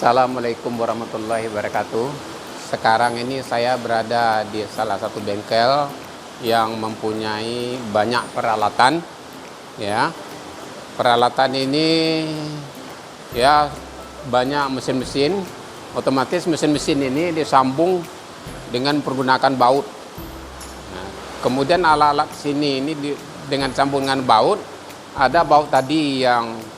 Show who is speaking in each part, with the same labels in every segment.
Speaker 1: Assalamualaikum warahmatullahi wabarakatuh. Sekarang ini saya berada di salah satu bengkel yang mempunyai banyak peralatan. Ya, peralatan ini ya banyak mesin-mesin. Otomatis mesin-mesin ini disambung dengan menggunakan baut. Nah, kemudian alat-alat sini ini dengan sambungan baut, ada baut tadi yang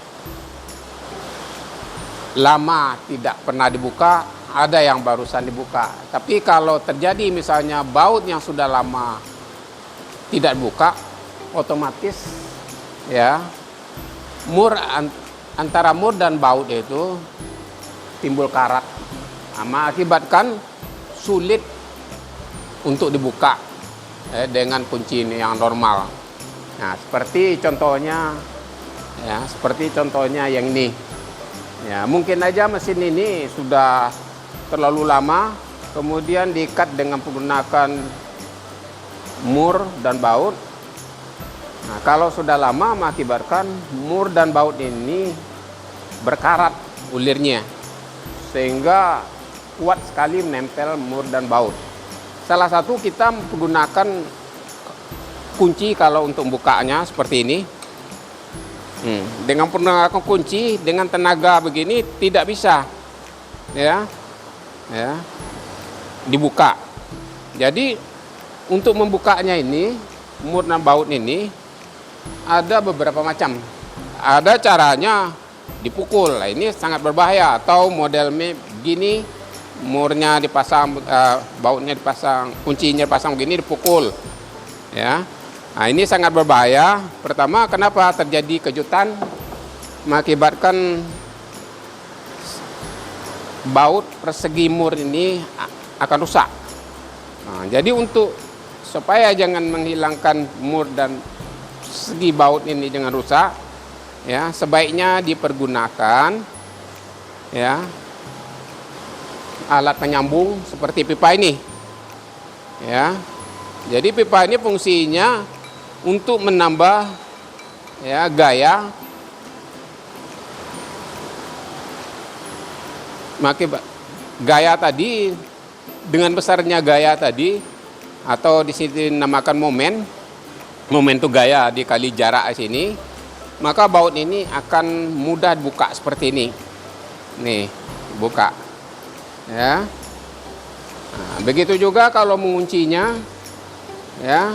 Speaker 1: lama tidak pernah dibuka, ada yang barusan dibuka. Tapi kalau terjadi misalnya baut yang sudah lama tidak dibuka, otomatis ya antara mur dan baut itu timbul karat, mengakibatkan sulit untuk dibuka dengan kunci ini yang normal. Nah, seperti contohnya yang ini. Ya, mungkin aja mesin ini sudah terlalu lama, kemudian diikat dengan menggunakan mur dan baut. Nah, kalau sudah lama mengakibatkan mur dan baut ini berkarat ulirnya, sehingga kuat sekali menempel mur dan baut. Salah satu kita menggunakan kunci kalau untuk bukanya seperti ini. Dengan menggunakan kunci dengan tenaga begini tidak bisa ya dibuka. Jadi untuk membukanya ini mur dan baut ini ada beberapa macam. Ada caranya dipukul. Nah, ini sangat berbahaya. Atau modelnya begini, murnya dipasang, bautnya dipasang, kuncinya dipasang begini, dipukul ya. Nah, ini sangat berbahaya. Pertama, kenapa terjadi kejutan? Mengakibatkan baut persegi mur ini akan rusak. Nah, jadi supaya jangan menghilangkan mur dan segi baut ini dengan rusak, ya sebaiknya dipergunakan ya alat penyambung seperti pipa ini. Ya, jadi pipa ini fungsinya untuk menambah ya gaya tadi, dengan besarnya gaya tadi, atau di sini namakan momen itu gaya dikali jarak sini, maka baut ini akan mudah dibuka seperti ini. Nih, buka ya. Nah, begitu juga kalau menguncinya ya.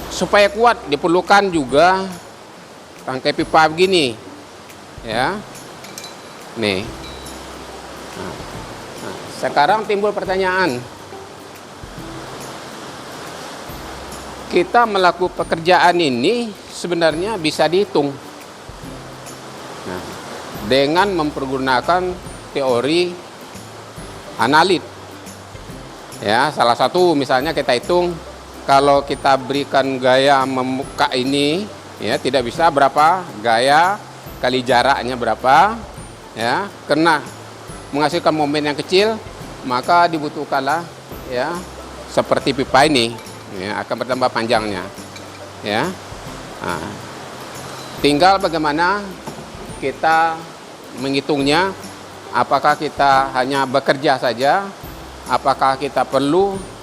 Speaker 1: Supaya kuat diperlukan juga tangkai pipa begini ya. Nih. Nah, sekarang timbul pertanyaan. Kita melakukan pekerjaan ini sebenarnya bisa dihitung. Nah, dengan mempergunakan teori analit. Ya, salah satu misalnya kita hitung, kalau kita berikan gaya membuka ini, ya tidak bisa berapa gaya kali jaraknya berapa, ya karena menghasilkan momen yang kecil, maka dibutuhkanlah ya seperti pipa ini, ya akan bertambah panjangnya, ya. Nah, tinggal bagaimana kita menghitungnya, apakah kita hanya bekerja saja, apakah kita perlu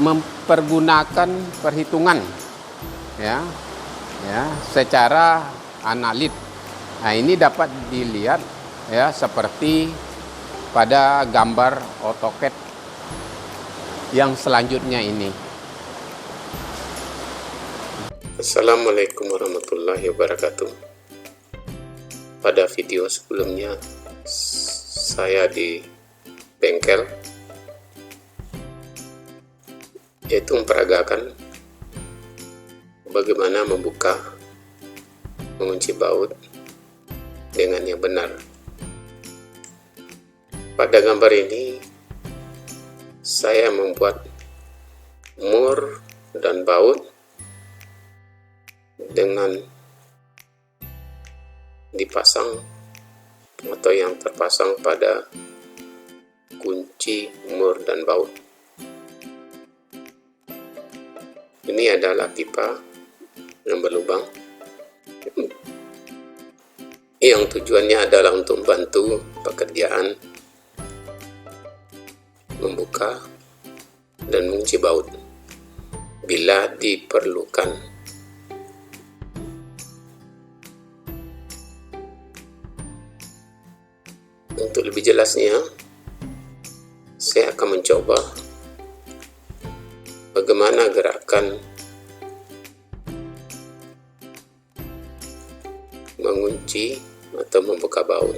Speaker 1: mempergunakan perhitungan ya secara analit. Nah, ini dapat dilihat ya seperti pada gambar AutoCAD yang selanjutnya ini.
Speaker 2: Assalamualaikum warahmatullahi wabarakatuh. Pada video sebelumnya saya di bengkel, yaitu memperagakan bagaimana membuka mengunci baut dengan yang benar. Pada gambar ini saya membuat mur dan baut dengan dipasang atau yang terpasang pada kunci mur dan baut. Ini adalah pipa yang berlubang. yang tujuannya adalah untuk membantu pekerjaan membuka dan mengunci baut bila diperlukan. Untuk lebih jelasnya, saya akan mencoba bagaimana gerakan mengunci atau membuka baut.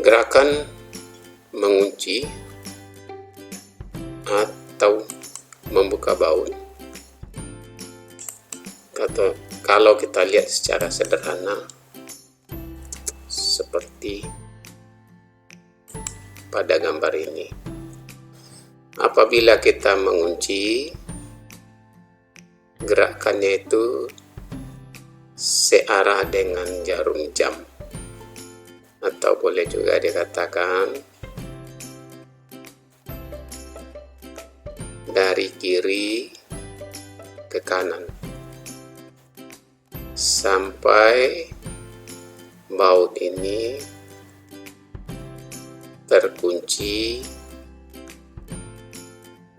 Speaker 2: Gerakan mengunci atau membuka baut, atau kalau kita lihat secara sederhana seperti pada gambar ini, apabila kita mengunci, gerakannya itu searah dengan jarum jam, atau boleh juga dikatakan dari kiri ke kanan sampai baut ini terkunci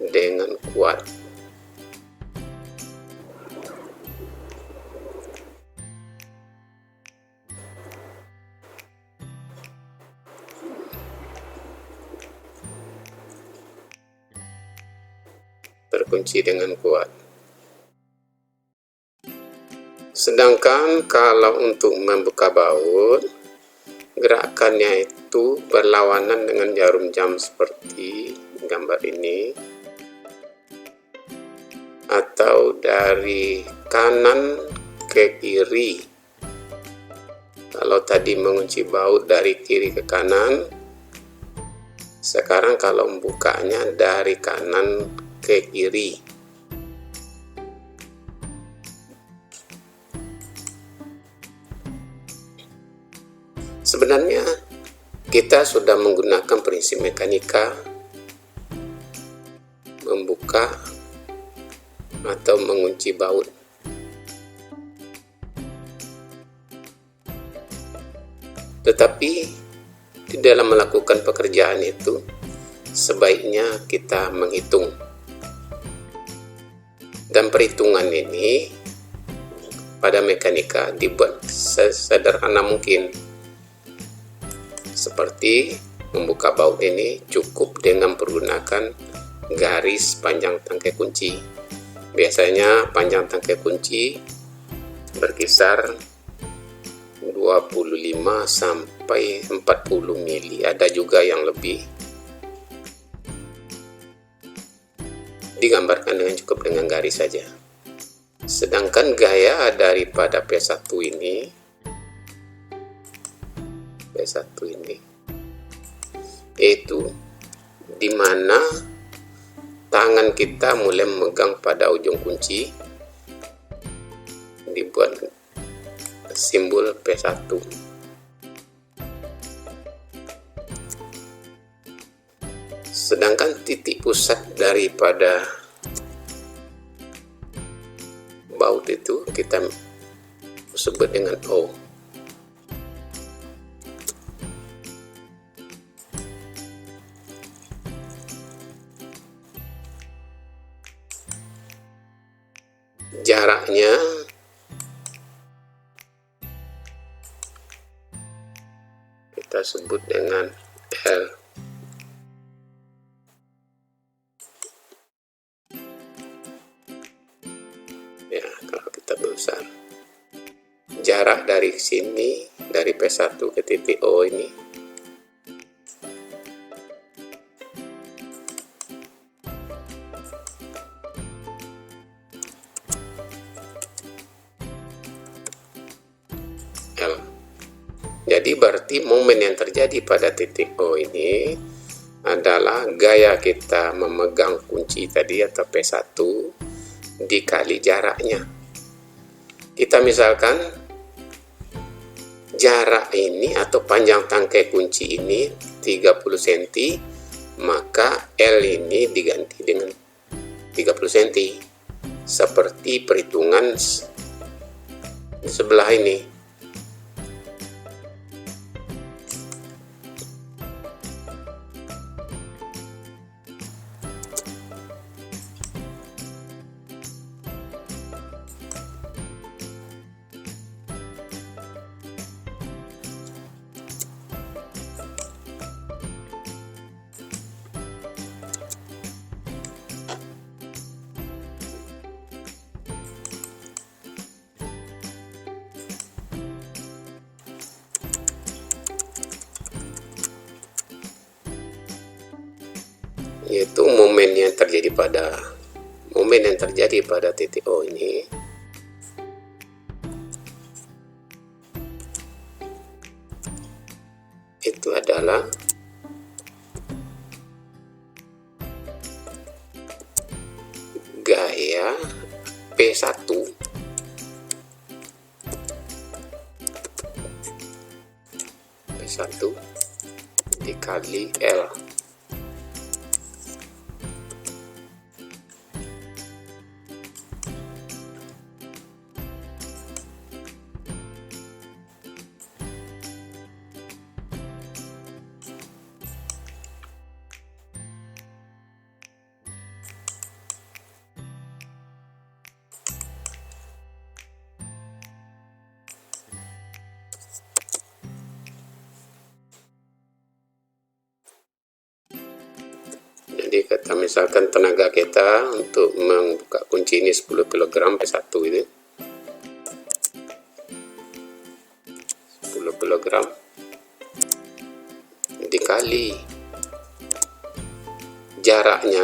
Speaker 2: dengan kuat. Terkunci dengan kuat. Sedangkan kalau untuk membuka baut, gerakannya itu berlawanan dengan jarum jam seperti gambar ini, atau dari kanan ke kiri. Kalau tadi mengunci baut dari kiri ke kanan, sekarang kalau membukanya dari kanan ke kiri. Sebenarnya kita sudah menggunakan prinsip mekanika membuka atau mengunci baut. Tetapi di dalam melakukan pekerjaan itu sebaiknya kita menghitung. Dan perhitungan ini pada mekanika dibuat sesederhana mungkin. Seperti membuka baut ini cukup dengan menggunakan garis panjang tangkai kunci. Biasanya panjang tangkai kunci berkisar 25 sampai 40 mili, ada juga yang lebih. Digambarkan dengan cukup dengan garis saja. Sedangkan gaya daripada P1 ini, yaitu di mana tangan kita mulai memegang pada ujung kunci, dibuat simbol P1. Sedangkan titik pusat daripada baut itu kita sebut dengan O. Jaraknya kita sebut dengan L. Ya, kalau kita besar, jarak dari sini, dari P1 ke titik O ini, L. Jadi berarti momen yang terjadi pada titik O ini adalah gaya kita memegang kunci tadi atau P1 dikali jaraknya. Kita misalkan jarak ini atau panjang tangkai kunci ini 30 cm, maka L ini diganti dengan 30 cm. Seperti perhitungan sebelah ini. Yaitu momen yang terjadi pada titik O ini itu adalah gaya P1 dikali L. Jadi kita misalkan tenaga kita untuk membuka kunci ini 10 kg P1 itu 10 kg dikali jaraknya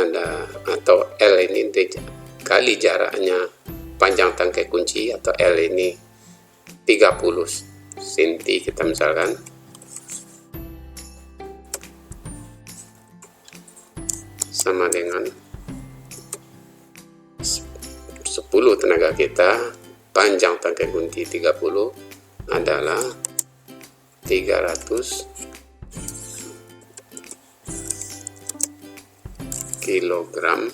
Speaker 2: atau L ini dikali jaraknya panjang tangkai kunci atau L ini 30 cm kita misalkan, sama dengan 10 tenaga kita, panjang tangkai kunci 30 adalah 300 kilogram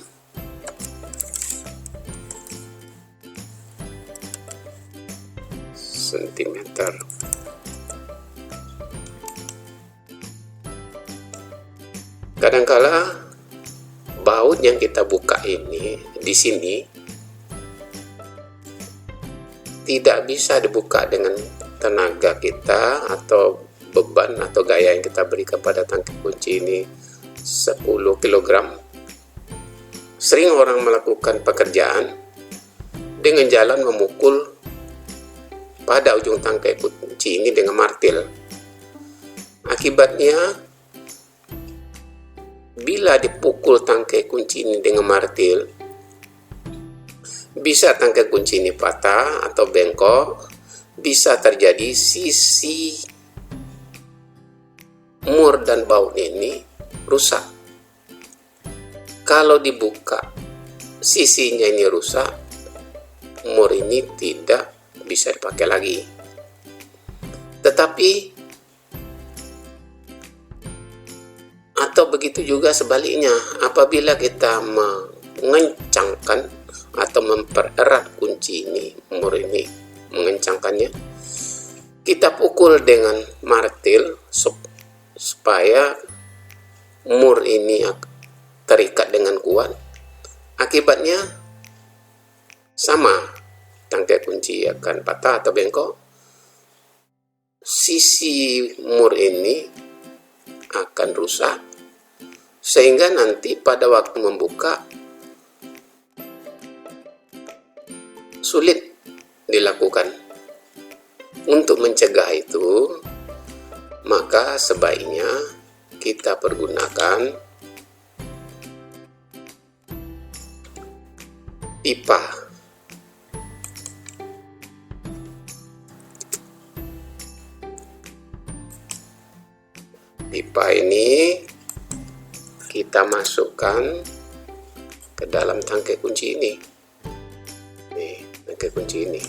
Speaker 2: sentimeter. Kadangkala baut yang kita buka ini di sini tidak bisa dibuka dengan tenaga kita atau beban atau gaya yang kita beri kepada tangkai kunci ini 10 kg. Sering orang melakukan pekerjaan dengan jalan memukul pada ujung tangkai kunci ini dengan martil. Akibatnya bila dipukul tangkai kunci ini dengan martil, bisa tangkai kunci ini patah atau bengkok, bisa terjadi sisi mur dan baut ini rusak. Kalau dibuka sisinya ini rusak, mur ini tidak bisa dipakai lagi. Tetapi atau begitu juga sebaliknya, apabila kita mengencangkan atau mempererat kunci ini, mur ini, mengencangkannya, kita pukul dengan martil supaya mur ini terikat dengan kuat. Akibatnya sama, tangkai kunci akan patah atau bengkok. Sisi mur ini akan rusak, sehingga nanti pada waktu membuka sulit dilakukan. Untuk mencegah itu, maka sebaiknya kita pergunakan pipa. pipa ini kita masukkan ke dalam tangkai kunci ini. Nih, tangkai kunci ini.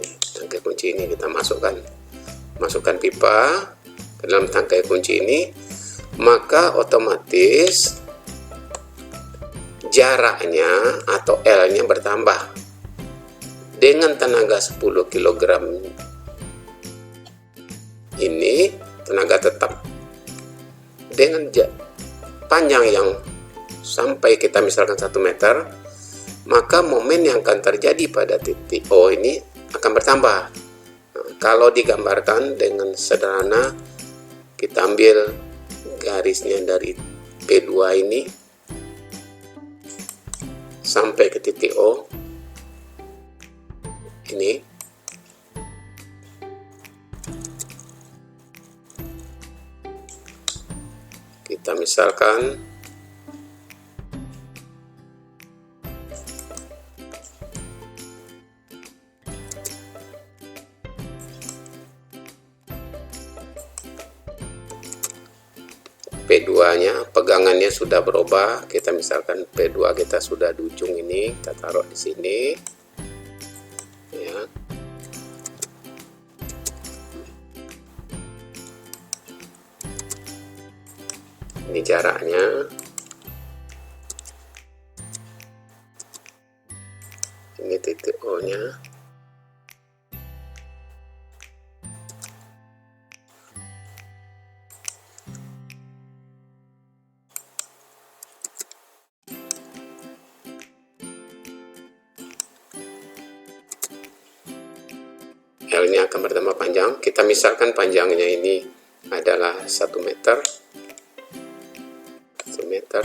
Speaker 2: Nih, tangkai kunci ini kita masukkan pipa ke dalam tangkai kunci ini, maka otomatis jaraknya atau L-nya bertambah dengan tenaga 10 kg ini, tenaga tetap dengan panjang yang sampai kita misalkan 1 meter, maka momen yang akan terjadi pada titik O ini akan bertambah. Nah, kalau digambarkan dengan sederhana, kita ambil garisnya dari P2 ini sampai ke titik O ini. Kita misalkan P2-nya, pegangannya sudah berubah. Kita misalkan P2 kita sudah di ujung ini, kita taruh di sini. Ya. Ini jaraknya. Ini titik O-nya. L-nya akan bertambah panjang. Kita misalkan panjangnya ini adalah 1 meter. 1 meter.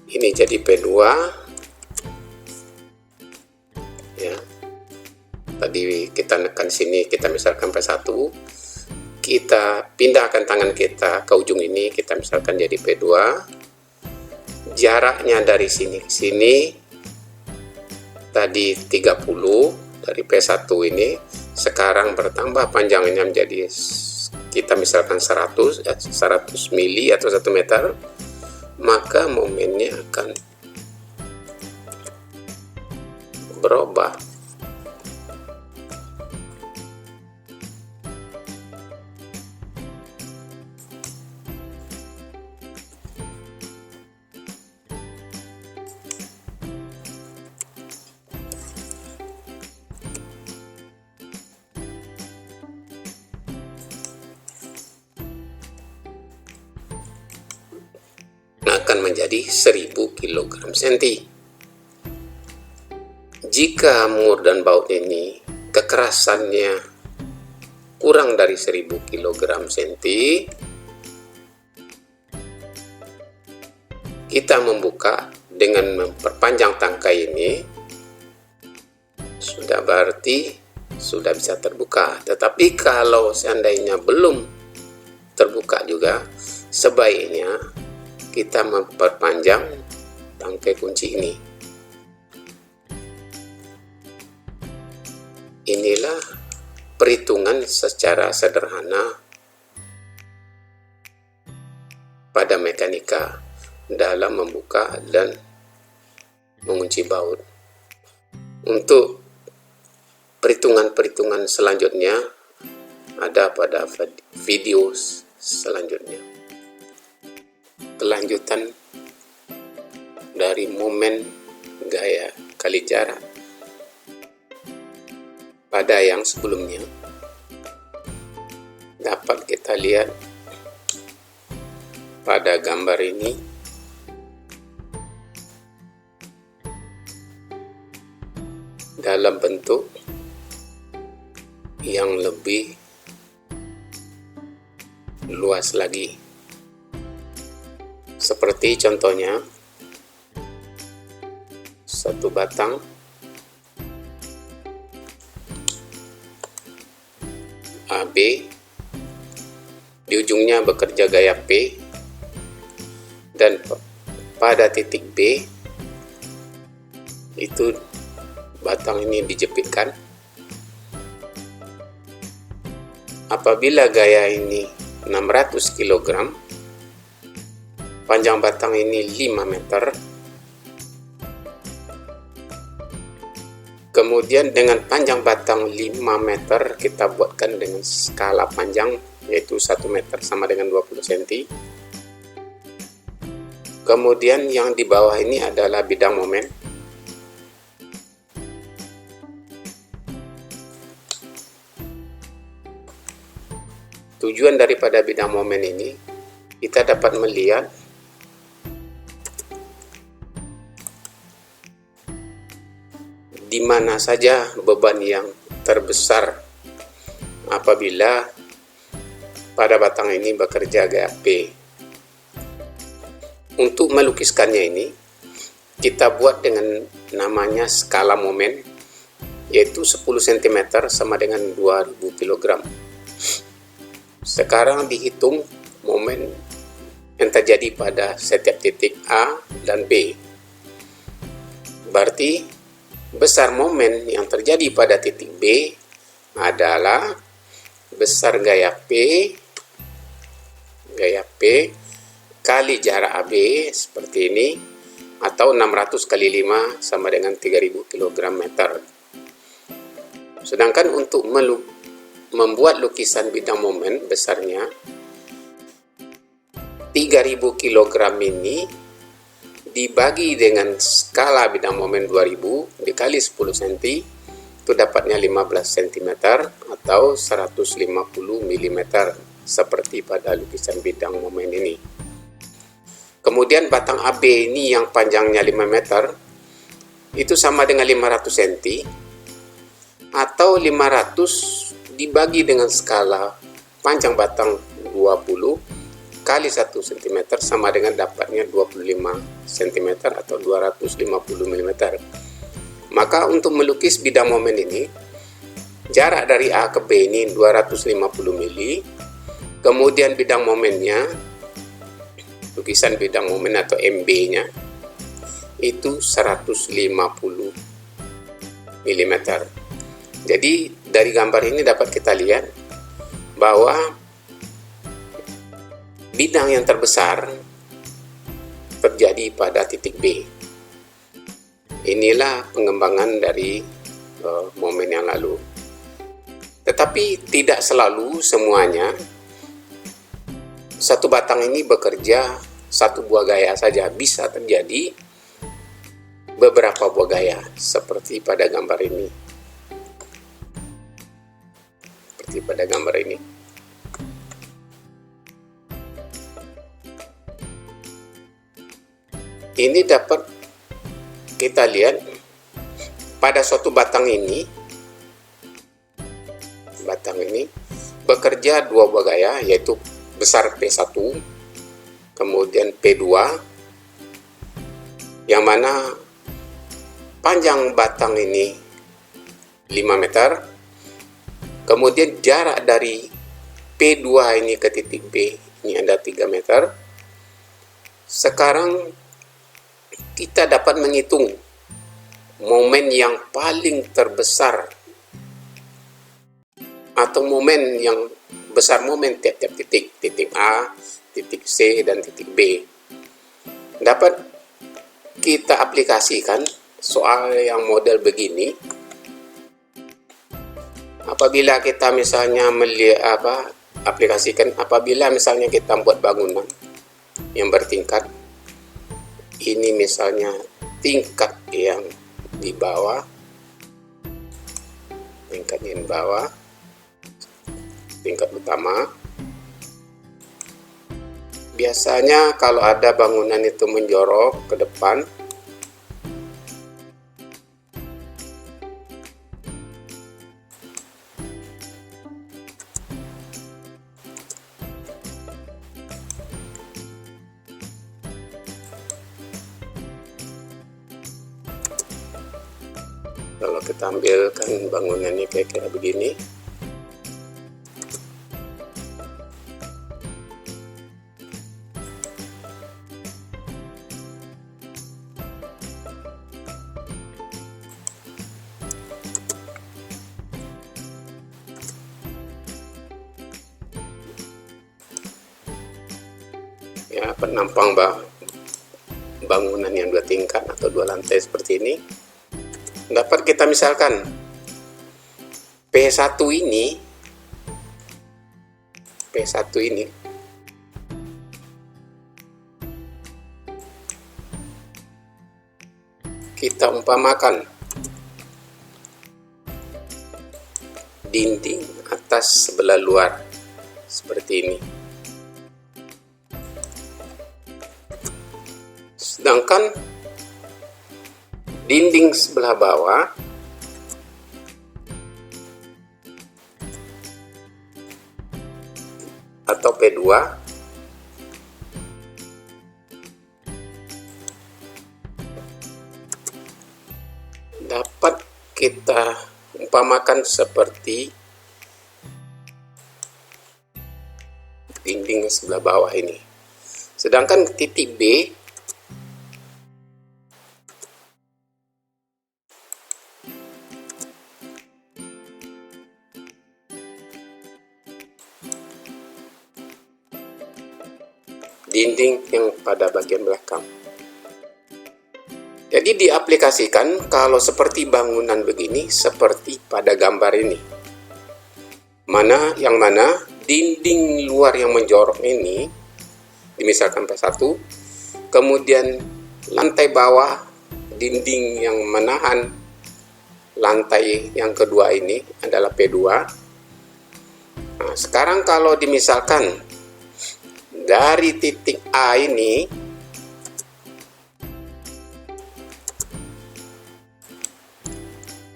Speaker 2: Ini jadi P2. Ya. Tadi kita nekan sini, kita misalkan P1. Kita pindahkan tangan kita ke ujung ini, kita misalkan jadi P2. Jaraknya dari sini ke sini tadi 30 dari P1 ini, sekarang bertambah panjangnya menjadi kita misalkan 100 mili atau 1 meter, maka momennya akan berubah. Akan menjadi 1000 kg senti. Jika mur dan baut ini kekerasannya kurang dari 1000 kg senti, kita membuka dengan memperpanjang tangkai ini, sudah berarti sudah bisa terbuka. Tetapi kalau seandainya belum terbuka juga, sebaiknya kita memperpanjang tangkai kunci ini. Inilah perhitungan secara sederhana pada mekanika dalam membuka dan mengunci baut. Untuk perhitungan-perhitungan selanjutnya ada pada video selanjutnya. Kelanjutan dari momen gaya kali jarak pada yang sebelumnya dapat kita lihat pada gambar ini. Dalam bentuk yang lebih luas lagi. Seperti contohnya satu batang AB, di ujungnya bekerja gaya P, dan pada titik B itu batang ini dijepitkan. Apabila gaya ini 600 kg, panjang batang ini 5 meter. Kemudian dengan panjang batang 5 meter kita buatkan dengan skala panjang, yaitu 1 meter sama dengan 20 cm. Kemudian yang di bawah ini adalah bidang momen. Tujuan daripada bidang momen ini, kita dapat melihat di mana saja beban yang terbesar apabila pada batang ini bekerja gaya P. Untuk melukiskannya ini, kita buat dengan namanya skala momen, yaitu 10 cm sama dengan 2000 kg. Sekarang dihitung momen yang terjadi pada setiap titik A dan B. Berarti besar momen yang terjadi pada titik B adalah besar gaya P kali jarak AB seperti ini, atau 600 kali 5 sama dengan 3000 kg meter. Sedangkan untuk membuat lukisan bidang momen besarnya 3000 kg ini dibagi dengan skala bidang momen 2000 dikali 10 cm, itu dapatnya 15 cm atau 150 mm seperti pada lukisan bidang momen ini. Kemudian batang AB ini yang panjangnya 5 meter itu sama dengan 500 cm, atau 500 dibagi dengan skala panjang batang 20 kali 1 cm sama dengan dapatnya 25 cm atau 250 mm. Maka untuk melukis bidang momen ini, jarak dari A ke B ini 250 mm. Kemudian bidang momennya, lukisan bidang momen atau MB-nya itu 150 mm. Jadi dari gambar ini dapat kita lihat bahwa bidang yang terbesar terjadi pada titik B. Inilah pengembangan dari momen yang lalu. Tetapi tidak selalu semuanya satu batang ini bekerja satu buah gaya saja. Bisa terjadi beberapa buah gaya seperti pada gambar ini. Seperti pada gambar ini. Ini dapat kita lihat pada suatu batang ini bekerja dua buah gaya, yaitu besar P1 kemudian P2, yang mana panjang batang ini 5 meter, kemudian jarak dari P2 ini ke titik B ini ada 3 meter. Sekarang kita dapat menghitung momen yang paling terbesar atau momen yang besar momen tiap-tiap titik A, titik C, dan titik B. Dapat kita aplikasikan soal yang model begini. Apabila kita misalnya aplikasikan apabila misalnya kita buat bangunan yang bertingkat, ini misalnya tingkat yang di bawah, tingkat utama. Biasanya kalau ada bangunan itu menjorok ke depan, Kalau kita ambilkan bangunannya kayak begini, ya, penampang bangunan yang 2 tingkat atau 2 lantai seperti ini. Dapat kita misalkan P1 ini kita umpamakan dinding atas sebelah luar seperti ini. Sedangkan dinding sebelah bawah atau P2 dapat kita umpamakan seperti dinding sebelah bawah ini. Sedangkan titik B dinding yang pada bagian belakang. Jadi diaplikasikan kalau seperti bangunan begini, seperti pada gambar ini. Yang mana dinding luar yang menjorok ini, misalkan P1, kemudian lantai bawah, dinding yang menahan lantai yang kedua ini adalah P2. Nah, sekarang kalau dimisalkan dari titik A ini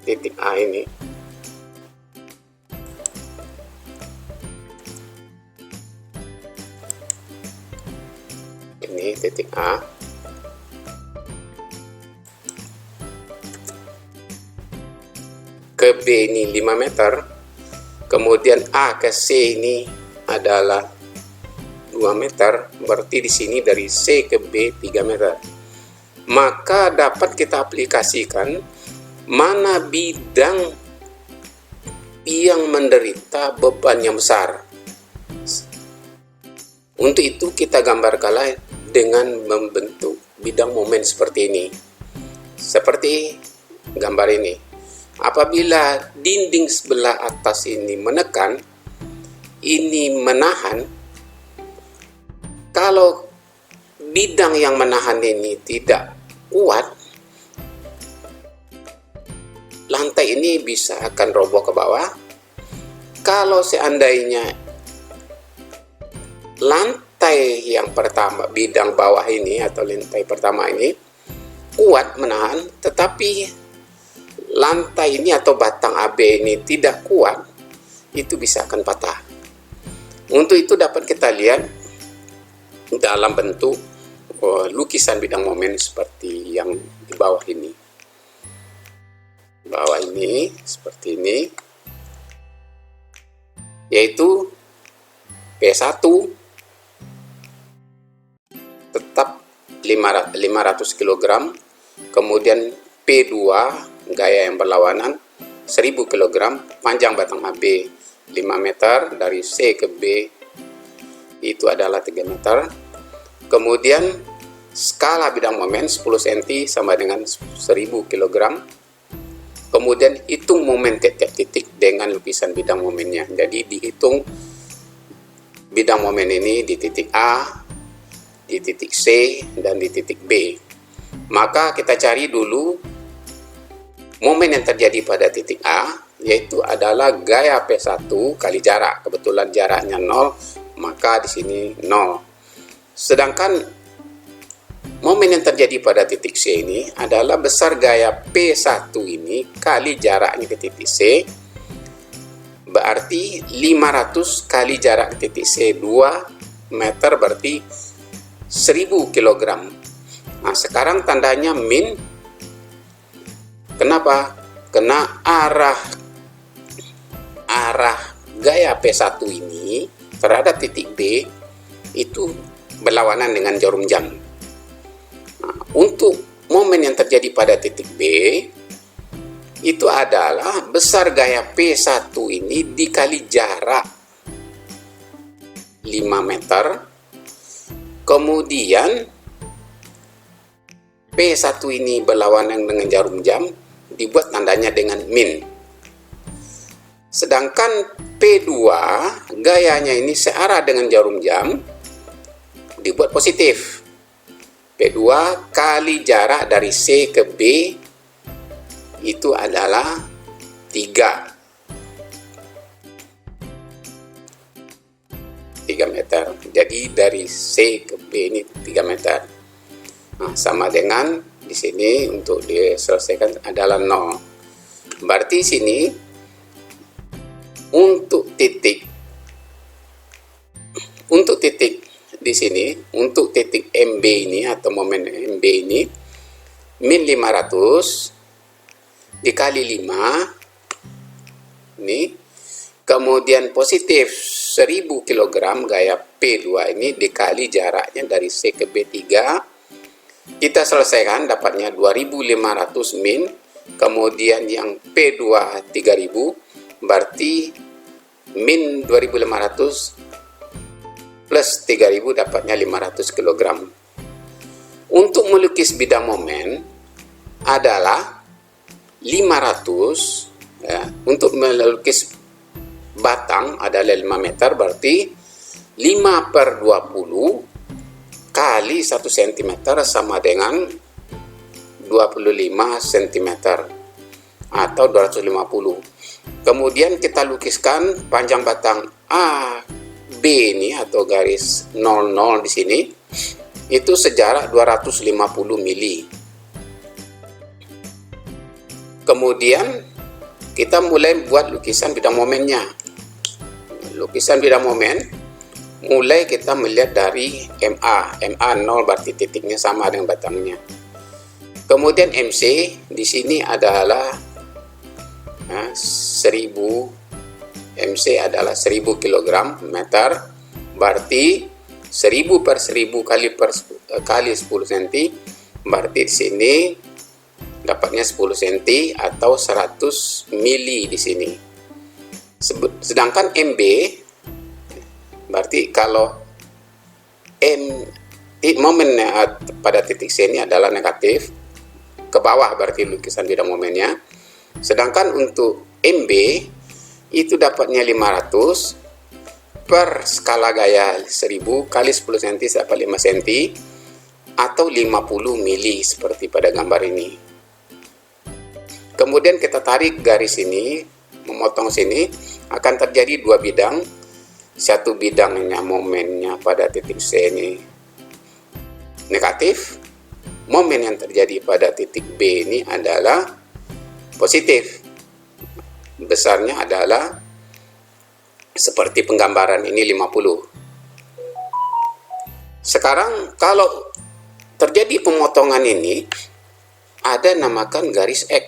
Speaker 2: titik A ke B ini 5 meter, kemudian A ke C ini adalah 2 meter, berarti di sini dari C ke B 3 meter. Maka dapat kita aplikasikan mana bidang yang menderita beban yang besar. Untuk itu kita gambarkanlah dengan membentuk bidang momen seperti ini. Seperti gambar ini. Apabila dinding sebelah atas ini menekan, ini menahan. Kalau bidang yang menahan ini tidak kuat, lantai ini bisa akan roboh ke bawah. Kalau seandainya lantai yang pertama, bidang bawah ini atau lantai pertama ini kuat menahan, tetapi lantai ini atau batang AB ini tidak kuat, itu bisa akan patah. Untuk itu dapat kita lihat dalam bentuk lukisan bidang momen seperti yang di bawah ini. Bawah ini seperti ini, yaitu P1 tetap 500 kg, kemudian P2 gaya yang berlawanan 1000 kg, panjang batang AB 5 meter, dari C ke B itu adalah 3 meter. Kemudian skala bidang momen 10 cm sama dengan 1000 kg. Kemudian hitung momen tiap titik dengan lukisan bidang momennya. Jadi dihitung bidang momen ini di titik A, di titik C, dan di titik B. Maka kita cari dulu momen yang terjadi pada titik A, yaitu adalah gaya P1 kali jarak. Kebetulan jaraknya 0, maka di sini 0. Sedangkan momen yang terjadi pada titik C ini adalah besar gaya P1 ini kali jaraknya ke titik C, berarti 500 kali jarak ke titik C 2 meter, berarti 1000 kg. Nah, sekarang tandanya min. Kenapa? Karena arah gaya P1 ini terhadap titik B itu berlawanan dengan jarum jam. Nah, untuk momen yang terjadi pada titik B itu adalah besar gaya P1 ini dikali jarak 5 meter, kemudian P1 ini berlawanan dengan jarum jam, dibuat tandanya dengan min. Sedangkan P2 gayanya ini searah dengan jarum jam, dibuat positif. P2 kali jarak dari C ke B itu adalah 3 meter. Jadi dari C ke B ini 3 meter. Nah, sama dengan di sini untuk diselesaikan adalah 0. Berarti sini untuk titik di sini, untuk titik MB ini atau momen MB ini min 500 dikali 5 ini, kemudian positif 1000 kg gaya P2 ini dikali jaraknya dari C ke B3, kita selesaikan dapatnya 2500 min, kemudian yang P2 3000, berarti min 2500 plus 3000 dapatnya 500 kg. Untuk melukis bidang momen adalah 500 ya. Untuk melukis batang adalah 5 meter, berarti 5 per 20 kali 1 cm sama dengan 25 cm atau 250. Kemudian kita lukiskan panjang batang A B ini atau garis 00 di sini itu sejarak 250 mili. Kemudian kita mulai buat lukisan bidang momennya. Lukisan bidang momen mulai kita melihat dari MA 0 berarti titiknya sama dengan batangnya. Kemudian MC di sini adalah 1000, MC adalah 1000 kg meter, berarti 1000 per 1000 kali 10 cm, berarti di sini dapatnya 10 cm atau 100 mili di sini. Sedangkan MB berarti kalau momen pada titik C ini adalah negatif, ke bawah berarti lukisan bidang momennya. Sedangkan untuk MB itu dapatnya 500 per skala gaya 1000 kali 10 cm dapat 5 cm atau 50 mili seperti pada gambar ini. Kemudian kita tarik garis ini, memotong sini, akan terjadi dua bidang. Satu bidangnya momennya pada titik C ini negatif, momen yang terjadi pada titik B ini adalah positif. Besarnya adalah seperti penggambaran ini 50. Sekarang kalau terjadi pemotongan ini ada namakan garis X.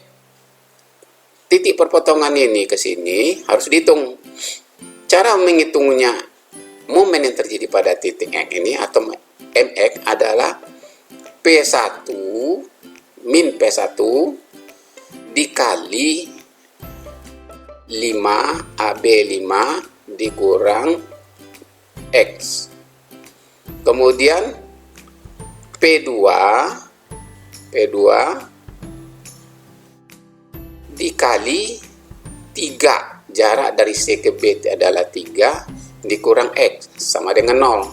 Speaker 2: Titik perpotongan ini ke sini harus dihitung. Cara menghitungnya momen yang terjadi pada titik X ini atau MX adalah P1 min P1 dikali 5 AB5 dikurang X. Kemudian P2 dikali 3. Jarak dari C ke B adalah 3 dikurang X sama dengan 0.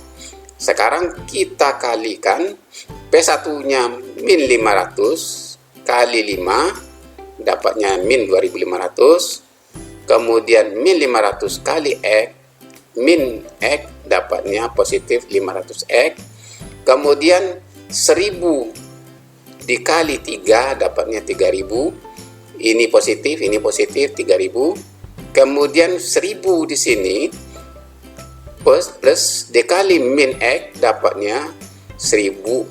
Speaker 2: Sekarang kita kalikan P1-nya min 500 kali 5 dapatnya min 2500. Kemudian min 500 kali X, min X dapatnya positif 500X. Kemudian 1000 dikali 3 dapatnya 3000. Ini positif 3000. Kemudian 1000 di sini plus dikali min X dapatnya 1000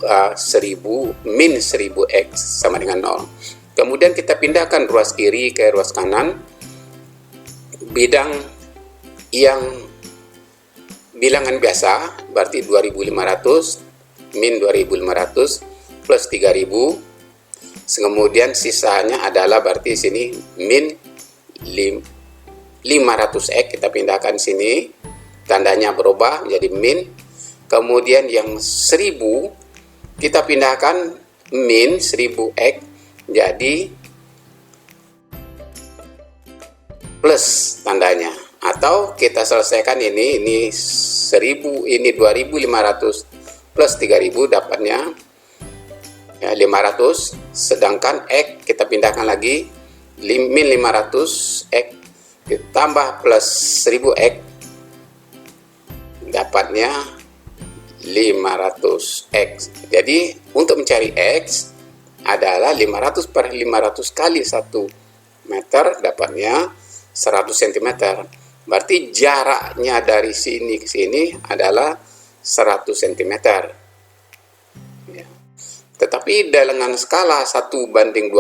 Speaker 2: min 1000X sama dengan 0. Kemudian kita pindahkan ruas kiri ke ruas kanan. Bidang yang bilangan biasa berarti 2500 min 2500 plus 3000. Kemudian sisanya adalah berarti sini min 500x, kita pindahkan sini, tandanya berubah menjadi min. Kemudian yang 1000 kita pindahkan min 1000x jadi plus tandanya. Atau kita selesaikan ini 1000, ini 2500 plus 3000 dapatnya ya, 500, sedangkan x kita pindahkan lagi min 500x ditambah plus 1000x dapatnya 500x. Jadi untuk mencari x adalah 500 per 500 kali 1 meter dapatnya 100 cm. Berarti jaraknya dari sini ke sini adalah 100 cm. Ya. Tetapi dengan skala 1:20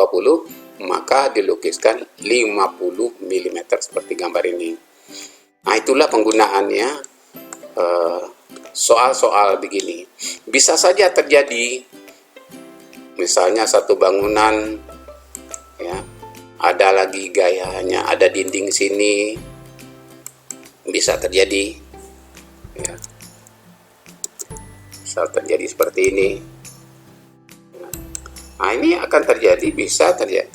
Speaker 2: maka dilukiskan 50 mm seperti gambar ini. Nah, itulah penggunaannya soal-soal begini. Bisa saja terjadi misalnya satu bangunan ya, ada lagi gayanya, ada dinding sini, bisa terjadi ya. Bisa terjadi seperti ini. Nah, ini akan terjadi, bisa terjadi,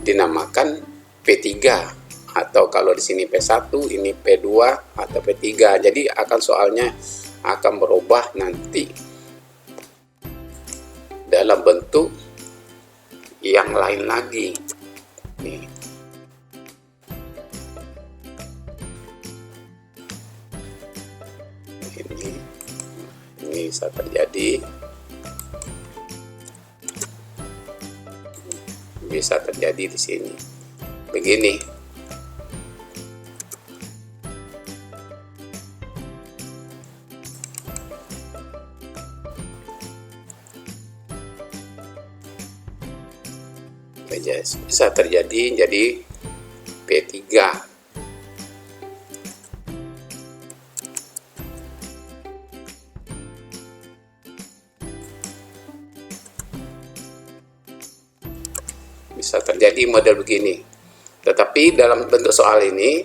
Speaker 2: dinamakan P3, atau kalau di sini P1, ini P2 atau P3. Jadi akan soalnya akan berubah nanti dalam bentuk yang lain lagi. Nih. Ini bisa terjadi. Bisa terjadi di sini. Begini. Bisa terjadi jadi P3. Bisa terjadi model begini. Tetapi dalam bentuk soal ini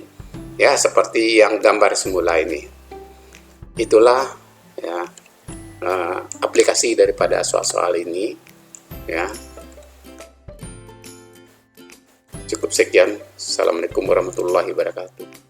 Speaker 2: ya seperti yang gambar semula ini. Itulah ya aplikasi daripada soal-soal ini ya. Cukup sekian. Assalamualaikum warahmatullahi wabarakatuh.